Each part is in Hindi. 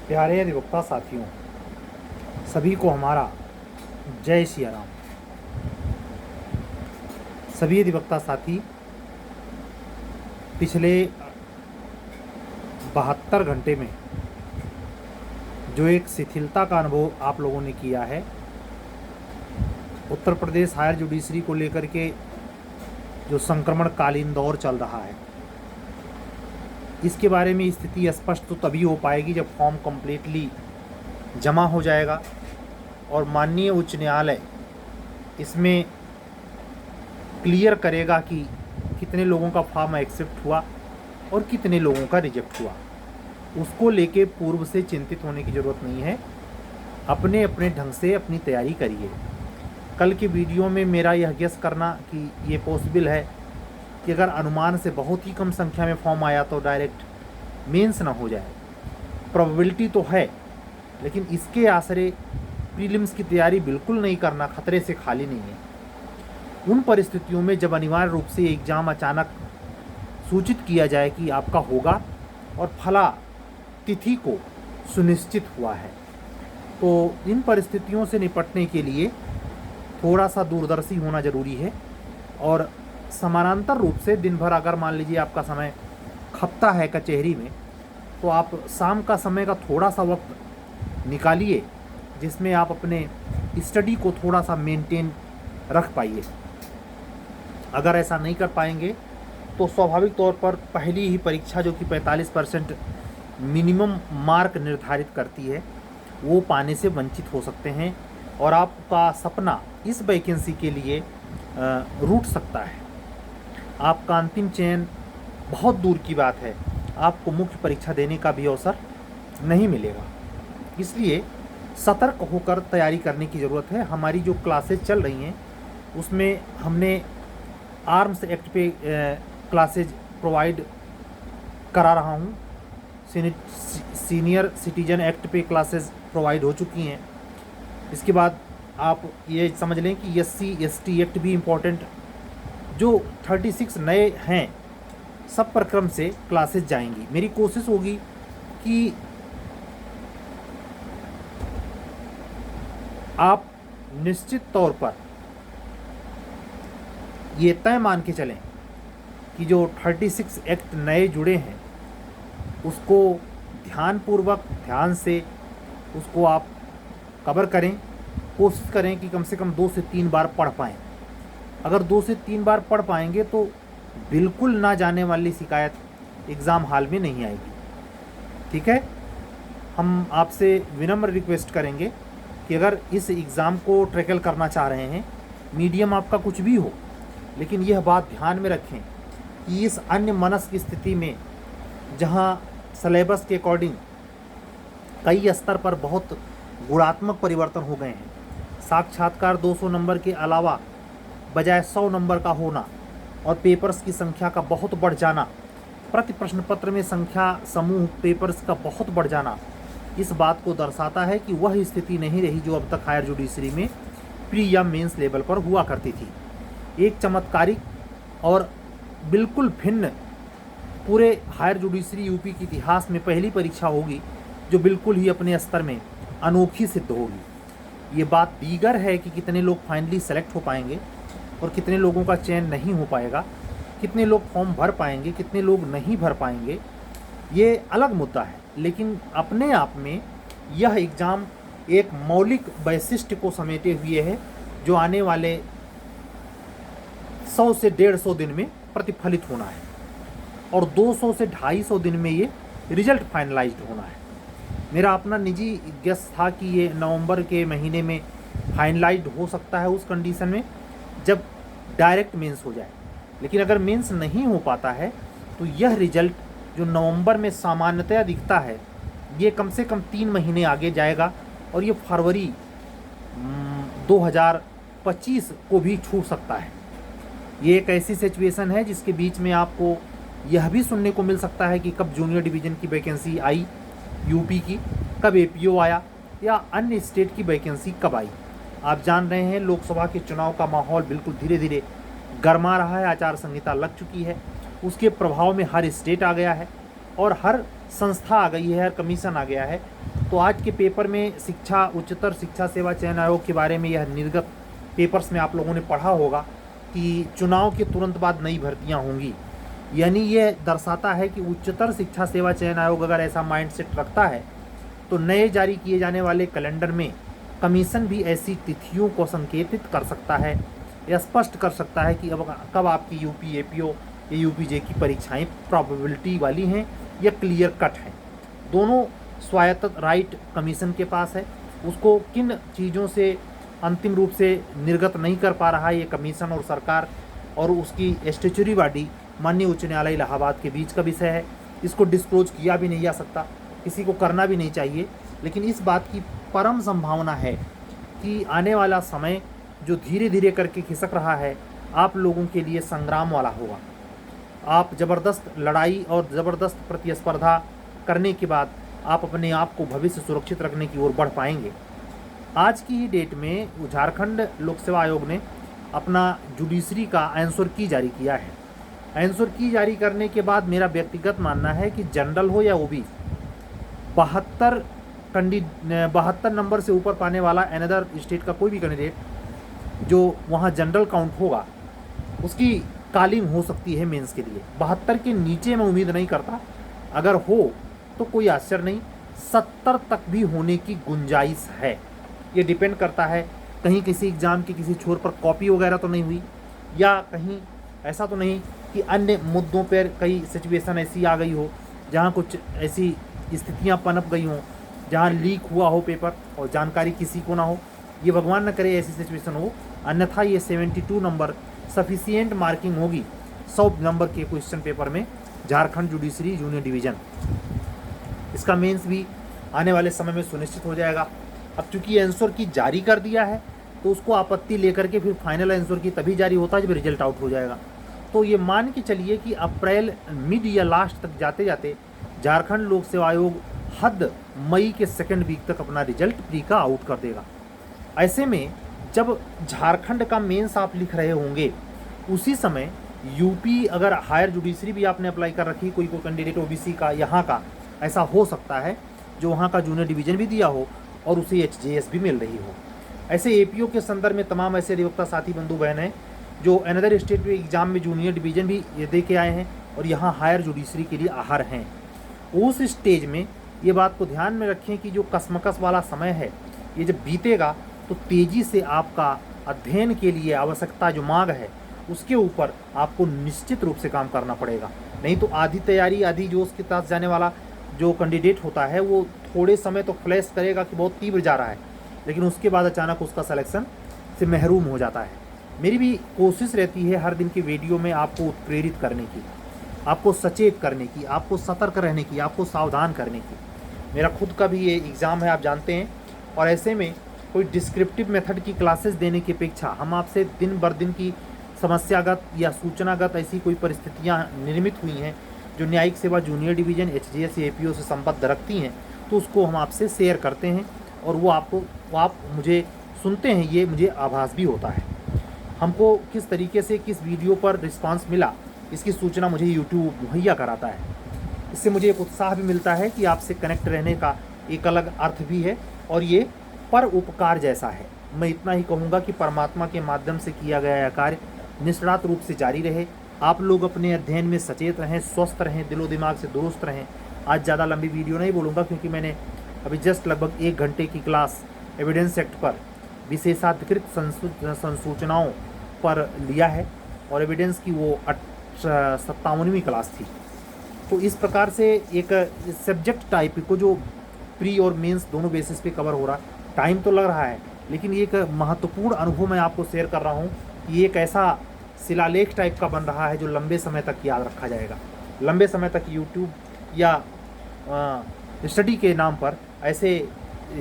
प्यारे अधिवक्ता साथियों, सभी को हमारा जय सिया राम। सभी अधिवक्ता साथी पिछले 72 घंटे में जो एक शिथिलता का अनुभव आप लोगों ने किया है, उत्तर प्रदेश हायर जुडिशरी को लेकर के जो संक्रमणकालीन दौर चल रहा है, इसके बारे में स्थिति स्पष्ट तो तभी हो पाएगी जब फॉर्म कम्प्लीटली जमा हो जाएगा और माननीय उच्च न्यायालय इसमें क्लियर करेगा कि कितने लोगों का फॉर्म एक्सेप्ट हुआ और कितने लोगों का रिजेक्ट हुआ। उसको लेके पूर्व से चिंतित होने की ज़रूरत नहीं है। अपने अपने ढंग से अपनी तैयारी करिए। कल की वीडियो में मेरा यह गेस करना कि ये पॉसिबल है कि अगर अनुमान से बहुत ही कम संख्या में फॉर्म आया तो डायरेक्ट मेंस ना हो जाए, प्रोबेबिलिटी तो है, लेकिन इसके आसरे प्रीलिम्स की तैयारी बिल्कुल नहीं करना खतरे से खाली नहीं है। उन परिस्थितियों में जब अनिवार्य रूप से एग्ज़ाम अचानक सूचित किया जाए कि आपका होगा और फला तिथि को सुनिश्चित हुआ है, तो इन परिस्थितियों से निपटने के लिए थोड़ा सा दूरदर्शी होना ज़रूरी है। और समानांतर रूप से दिन भर अगर मान लीजिए आपका समय खपता है कचहरी में, तो आप शाम का समय का थोड़ा सा वक्त निकालिए जिसमें आप अपने स्टडी को थोड़ा सा मेंटेन रख पाइए। अगर ऐसा नहीं कर पाएंगे तो स्वाभाविक तौर पर पहली ही परीक्षा जो कि 45% मिनिमम मार्क निर्धारित करती है, वो पाने से वंचित हो सकते हैं और आपका सपना इस वैकेंसी के लिए रूठ सकता है। आपका अंतिम चयन बहुत दूर की बात है, आपको मुख्य परीक्षा देने का भी अवसर नहीं मिलेगा। इसलिए सतर्क होकर तैयारी करने की ज़रूरत है। हमारी जो क्लासेज चल रही हैं उसमें हमने आर्म्स एक्ट पे क्लासेज प्रोवाइड करा रहा हूँ। सीनियर सिटीजन एक्ट पे क्लासेस प्रोवाइड हो चुकी हैं। इसके बाद आप ये समझ लें कि SC ST एक्ट भी इम्पोर्टेंट जो 36 नए हैं सब प्रक्रम से क्लासेस जाएंगी। मेरी कोशिश होगी कि आप निश्चित तौर पर ये तय मान के चलें कि जो 36 एक्ट नए जुड़े हैं उसको ध्यानपूर्वक ध्यान से उसको आप कवर करें। कोशिश करें कि कम से कम 2 से 3 बार पढ़ पाएँ। अगर 2 से 3 बार पढ़ पाएंगे तो बिल्कुल ना जाने वाली शिकायत एग्ज़ाम हाल में नहीं आएगी। ठीक है, हम आपसे विनम्र रिक्वेस्ट करेंगे कि अगर इस एग्ज़ाम को ट्रैकल करना चाह रहे हैं, मीडियम आपका कुछ भी हो, लेकिन यह बात ध्यान में रखें कि इस अन्य मनस्क स्थिति में जहां सिलेबस के अकॉर्डिंग कई स्तर पर बहुत गुणात्मक परिवर्तन हो गए हैं, साक्षात्कार 200 नंबर के अलावा बजाय 100 नंबर का होना और पेपर्स की संख्या का बहुत बढ़ जाना, प्रति प्रश्न पत्र में संख्या समूह पेपर्स का बहुत बढ़ जाना, इस बात को दर्शाता है कि वह स्थिति नहीं रही जो अब तक हायर जुडिशरी में प्री या मेंस लेवल पर हुआ करती थी। एक चमत्कारिक और बिल्कुल भिन्न पूरे हायर जुडिशरी यूपी के इतिहास में पहली परीक्षा होगी जो बिल्कुल ही अपने स्तर में अनोखी सिद्ध होगी। ये बात दीगर है कि कितने लोग फाइनली सेलेक्ट हो पाएंगे और कितने लोगों का चयन नहीं हो पाएगा, कितने लोग फॉर्म भर पाएंगे, कितने लोग नहीं भर पाएंगे, ये अलग मुद्दा है। लेकिन अपने आप में यह एग्ज़ाम एक मौलिक वैशिष्ट्य को समेटे हुए है जो आने वाले 100 से 150 दिन में प्रतिफलित होना है और 200 से 250 दिन में ये रिजल्ट फाइनलाइज्ड होना है। मेरा अपना निजी गेस था कि ये नवंबर के महीने में फाइनलाइज्ड हो सकता है उस कंडीशन में जब डायरेक्ट मेंस हो जाए। लेकिन अगर मेंस नहीं हो पाता है तो यह रिजल्ट जो नवंबर में सामान्यतया दिखता है, ये कम से कम 3 महीने आगे जाएगा और ये फरवरी 2025 को भी छूट सकता है। ये एक ऐसी सिचुएशन है जिसके बीच में आपको यह भी सुनने को मिल सकता है कि कब जूनियर डिवीज़न की वैकेंसी आई यूपी की, कब APO आया या अन्य स्टेट की वैकेंसी कब आई। आप जान रहे हैं लोकसभा के चुनाव का माहौल बिल्कुल धीरे धीरे गरमा रहा है, आचार संहिता लग चुकी है, उसके प्रभाव में हर स्टेट आ गया है और हर संस्था आ गई है, हर कमीशन आ गया है तो आज के पेपर में शिक्षा उच्चतर शिक्षा सेवा चयन आयोग के बारे में यह निर्गत पेपर्स में आप लोगों ने पढ़ा होगा कि चुनाव के तुरंत बाद नई भर्तियां होंगी। यानी यह दर्शाता है कि उच्चतर शिक्षा सेवा चयन आयोग अगर ऐसा माइंडसेट रखता है तो नए जारी किए जाने वाले कैलेंडर में कमीशन भी ऐसी तिथियों को संकेतित कर सकता है या स्पष्ट कर सकता है कि अब कब आपकी यूपी एपीओ या यूपीजे की परीक्षाएं प्रोबेबिलिटी वाली हैं या क्लियर कट हैं। दोनों स्वायत्त राइट कमीशन के पास है। उसको किन चीज़ों से अंतिम रूप से निर्गत नहीं कर पा रहा है ये कमीशन और सरकार और उसकी स्टैच्यूटरी बॉडी माननीय उच्च न्यायालय इलाहाबाद के बीच का विषय है। इसको डिस्क्लोज किया भी नहीं जा सकता, किसी को करना भी नहीं चाहिए। लेकिन इस बात की परम संभावना है कि आने वाला समय जो धीरे धीरे करके खिसक रहा है आप लोगों के लिए संग्राम वाला होगा। आप ज़बरदस्त लड़ाई और ज़बरदस्त प्रतिस्पर्धा करने के बाद आप अपने आप को भविष्य सुरक्षित रखने की ओर बढ़ पाएंगे। आज की ही डेट में झारखंड लोक सेवा आयोग ने अपना जुडिशरी का आंसर की जारी किया है। आंसर की जारी करने के बाद मेरा व्यक्तिगत मानना है कि जनरल हो या ओबी 72 नंबर से ऊपर पाने वाला अनदर स्टेट का कोई भी कैंडिडेट जो वहाँ जनरल काउंट होगा उसकी कालिंग हो सकती है मेंस के लिए। 72 के नीचे मैं उम्मीद नहीं करता, अगर हो तो कोई आश्चर्य नहीं, 70 तक भी होने की गुंजाइश है। ये डिपेंड करता है कहीं किसी एग्ज़ाम के किसी छोर पर कॉपी वगैरह तो नहीं हुई या कहीं ऐसा तो नहीं कि अन्य मुद्दों पर कई सिचुएशन ऐसी आ गई हो जहाँ कुछ ऐसी स्थितियाँ पनप गई हों जहाँ लीक हुआ हो पेपर और जानकारी किसी को ना हो। ये भगवान न करे ऐसी सिचुएशन हो, अन्यथा ये 72 नंबर सफिशिएंट मार्किंग होगी 100 नंबर के क्वेश्चन पेपर में झारखंड जुडिशरी जूनियर डिवीज़न। इसका मेंस भी आने वाले समय में सुनिश्चित हो जाएगा। अब चूंकि आंसर की जारी कर दिया है तो उसको आपत्ति लेकर के फिर फाइनल आंसर की तभी जारी होता है जब रिजल्ट आउट हो जाएगा। तो ये मान के चलिए कि अप्रैल मिड या लास्ट तक जाते जाते झारखंड लोक सेवा आयोग हद मई के सेकेंड वीक तक अपना रिजल्ट प्री का आउट कर देगा। ऐसे में जब झारखंड का मेंस आप लिख रहे होंगे उसी समय यूपी अगर हायर जुडिशरी भी आपने अप्लाई कर रखी, कोई कैंडिडेट ओबीसी का यहाँ का ऐसा हो सकता है जो वहाँ का जूनियर डिवीज़न भी दिया हो और उसे एचजेएस भी मिल रही हो। ऐसे एपीओ के संदर्भ में तमाम ऐसे अधिवक्ता साथी बंधु बहन हैं जो अनदर स्टेट में एग्जाम में जूनियर डिवीज़न भी ये दे के आए हैं और यहाँ हायर जुडिशरी के लिए आहर हैं। उस स्टेज में ये बात को ध्यान में रखें कि जो कसमकस वाला समय है ये जब बीतेगा तो तेज़ी से आपका अध्ययन के लिए आवश्यकता जो मांग है उसके ऊपर आपको निश्चित रूप से काम करना पड़ेगा। नहीं तो आधी तैयारी आधी जोश के साथ जाने वाला जो कैंडिडेट होता है वो थोड़े समय तो फ्लैश करेगा कि बहुत तीव्र जा रहा है, लेकिन उसके बाद अचानक उसका सिलेक्शन से महरूम हो जाता है। मेरी भी कोशिश रहती है हर दिन की वीडियो में आपको उत्प्रेरित करने की, आपको सचेत करने की, आपको सतर्क रहने की, आपको सावधान करने की। मेरा खुद का भी ये एग्ज़ाम है आप जानते हैं, और ऐसे में कोई डिस्क्रिप्टिव मेथड की क्लासेस देने की अपेक्षा हम आपसे दिन बर दिन की समस्यागत या सूचनागत ऐसी कोई परिस्थितियाँ निर्मित हुई हैं जो न्यायिक सेवा जूनियर डिवीज़न एचजेएस एपीओ से संबद्ध रखती हैं तो उसको हम आपसे शेयर करते हैं और वो आप मुझे सुनते हैं, ये मुझे आभास भी होता है। हमको किस तरीके से किस वीडियो पर रिस्पांस मिला इसकी सूचना मुझे यूट्यूब मुहैया कराता है। इससे मुझे एक उत्साह भी मिलता है कि आपसे कनेक्ट रहने का एक अलग अर्थ भी है और ये पर उपकार जैसा है। मैं इतना ही कहूँगा कि परमात्मा के माध्यम से किया गया यह कार्य निष्णात रूप से जारी रहे। आप लोग अपने अध्ययन में सचेत रहें, स्वस्थ रहें, दिलो दिमाग से दुरुस्त रहें। आज ज़्यादा लंबी वीडियो नहीं बोलूँगा क्योंकि मैंने अभी जस्ट लगभग 1 घंटे की क्लास एविडेंस एक्ट पर विशेषाधिकृत संसूचनाओं पर लिया है और एविडेंस की वो 57वीं क्लास थी। तो इस प्रकार से एक सब्जेक्ट टाइप को जो प्री और मेंस दोनों बेसिस पे कवर हो रहा, टाइम तो लग रहा है लेकिन ये एक महत्वपूर्ण अनुभव मैं आपको शेयर कर रहा हूँ। ये एक ऐसा शिलालेख टाइप का बन रहा है जो लंबे समय तक याद रखा जाएगा। लंबे समय तक यूट्यूब या स्टडी के नाम पर ऐसे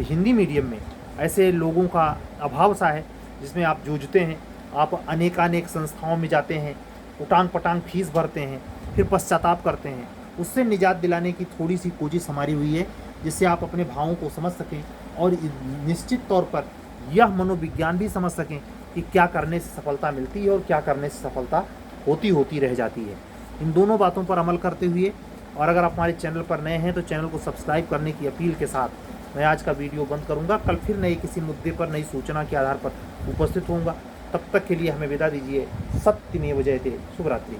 हिंदी मीडियम में ऐसे लोगों का अभाव सा है जिसमें आप जूझते हैं। आप अनेकानेक संस्थाओं में जाते हैं, उटांग पटांग फीस भरते हैं, फिर पश्चाताप करते हैं। उससे निजात दिलाने की थोड़ी सी कोशिश हमारी हुई है जिससे आप अपने भावों को समझ सकें और निश्चित तौर पर यह मनोविज्ञान भी समझ सकें कि क्या करने से सफलता मिलती है और क्या करने से सफलता होती रह जाती है। इन दोनों बातों पर अमल करते हुए और अगर आप हमारे चैनल पर नए हैं तो चैनल को सब्सक्राइब करने की अपील के साथ मैं आज का वीडियो बंद करूंगा। कल फिर नए किसी मुद्दे पर, नई सूचना के आधार पर उपस्थित होऊंगा। तब तक के लिए हमें विदा दीजिए। सत्यमेव जयते। शुभ रात्रि।